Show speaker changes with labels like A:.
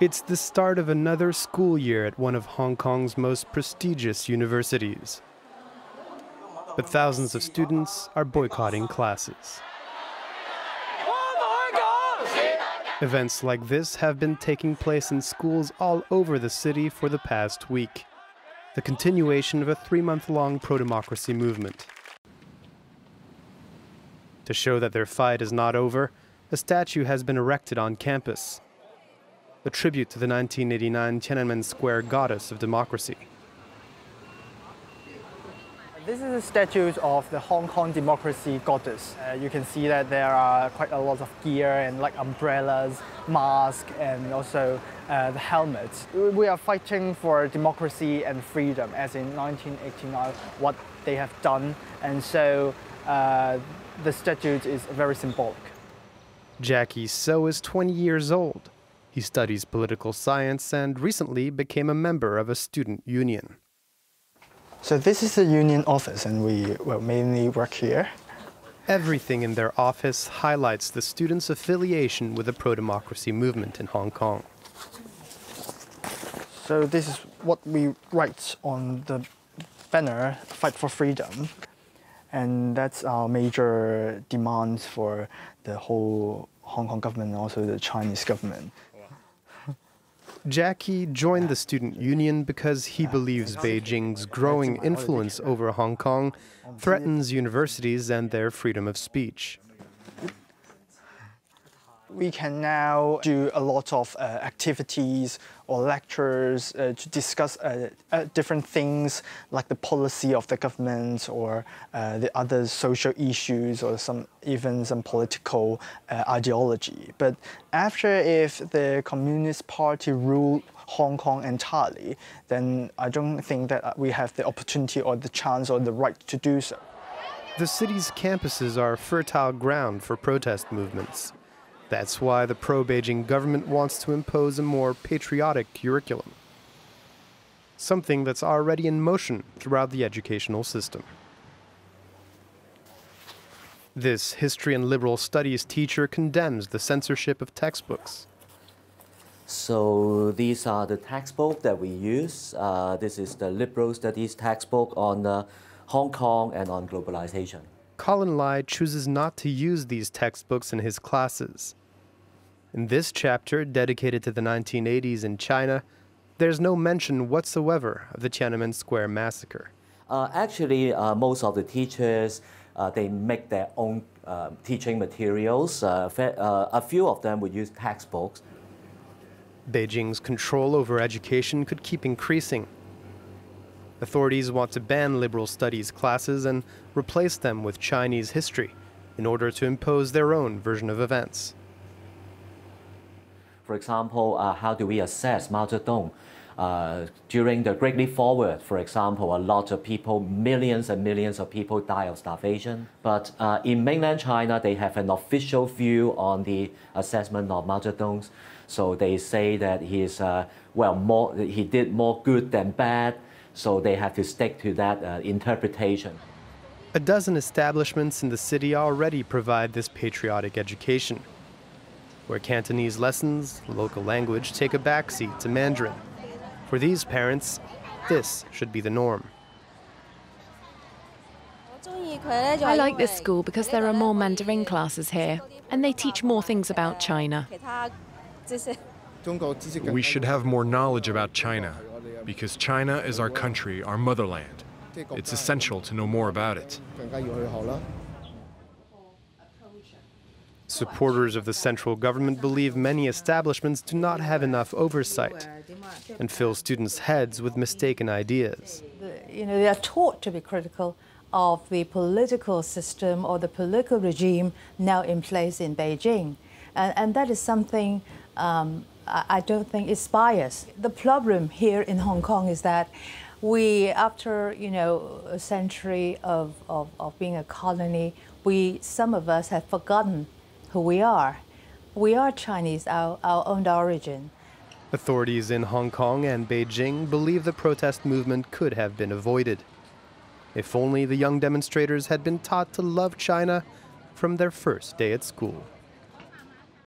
A: It's the start of another school year at one of Hong Kong's most prestigious universities. But thousands of students are boycotting classes. Events like this have been taking place in schools all over the city for the past week. The continuation of a 3-month-long pro-democracy movement. To show that their fight is not over, a statue has been erected on campus, a tribute to the 1989 Tiananmen Square goddess of democracy.
B: This is a statue of the Hong Kong democracy goddess. You can see that there are quite a lot of gear and like umbrellas, masks, and also the helmets. We are fighting for democracy and freedom, as in 1989, what they have done. And so the statue is very symbolic.
A: Jackie So is 20 years old. He studies political science and recently became a member of a student union.
B: So this is the union office, and we mainly work here.
A: Everything in their office highlights the students' affiliation with the pro-democracy movement in Hong Kong.
B: So this is what we write on the banner, Fight for Freedom. And that's our major demands for the whole Hong Kong government and also the Chinese government.
A: Jackie joined the student union because he believes Beijing's growing influence over Hong Kong threatens universities and their freedom of speech.
B: We can now do a lot of activities or lectures to discuss different things like the policy of the government or the other social issues or even some political ideology. But if the Communist Party ruled Hong Kong entirely, then I don't think that we have the opportunity or the chance or the right to do so.
A: The city's campuses are fertile ground for protest movements. That's why the pro-Beijing government wants to impose a more patriotic curriculum, something that's already in motion throughout the educational system. This history and liberal studies teacher condemns the censorship of textbooks.
C: So these are the textbooks that we use. This is the liberal studies textbook on Hong Kong and on globalization.
A: Colin Lai chooses not to use these textbooks in his classes. In this chapter, dedicated to the 1980s in China, there's no mention whatsoever of the Tiananmen Square massacre.
C: Actually, most of the teachers, they make their own teaching materials. A few of them would use textbooks.
A: Beijing's control over education could keep increasing. Authorities want to ban liberal studies classes and replace them with Chinese history in order to impose their own version of events.
C: For example, how do we assess Mao Zedong? During the Great Leap Forward, for example, a lot of people, millions and millions of people die of starvation. But in mainland China, they have an official view on the assessment of Mao Zedong. So they say that he did more good than bad. So they have to stick to that interpretation.
A: A dozen establishments in the city already provide this patriotic education, where Cantonese lessons, local language, take a backseat to Mandarin. For these parents, this should be the norm.
D: I like this school because there are more Mandarin classes here, and they teach more things about China.
E: We should have more knowledge about China, because China is our country, our motherland. It's essential to know more about it.
A: Supporters of the central government believe many establishments do not have enough oversight and fill students' heads with mistaken ideas.
F: They are taught to be critical of the political system or the political regime now in place in Beijing. And that is something I don't think is biased. The problem here in Hong Kong is that we, after a century of being a colony, some of us have forgotten who we are. We are Chinese, our own origin.
A: Authorities in Hong Kong and Beijing believe the protest movement could have been avoided. If only the young demonstrators had been taught to love China from their first day at school.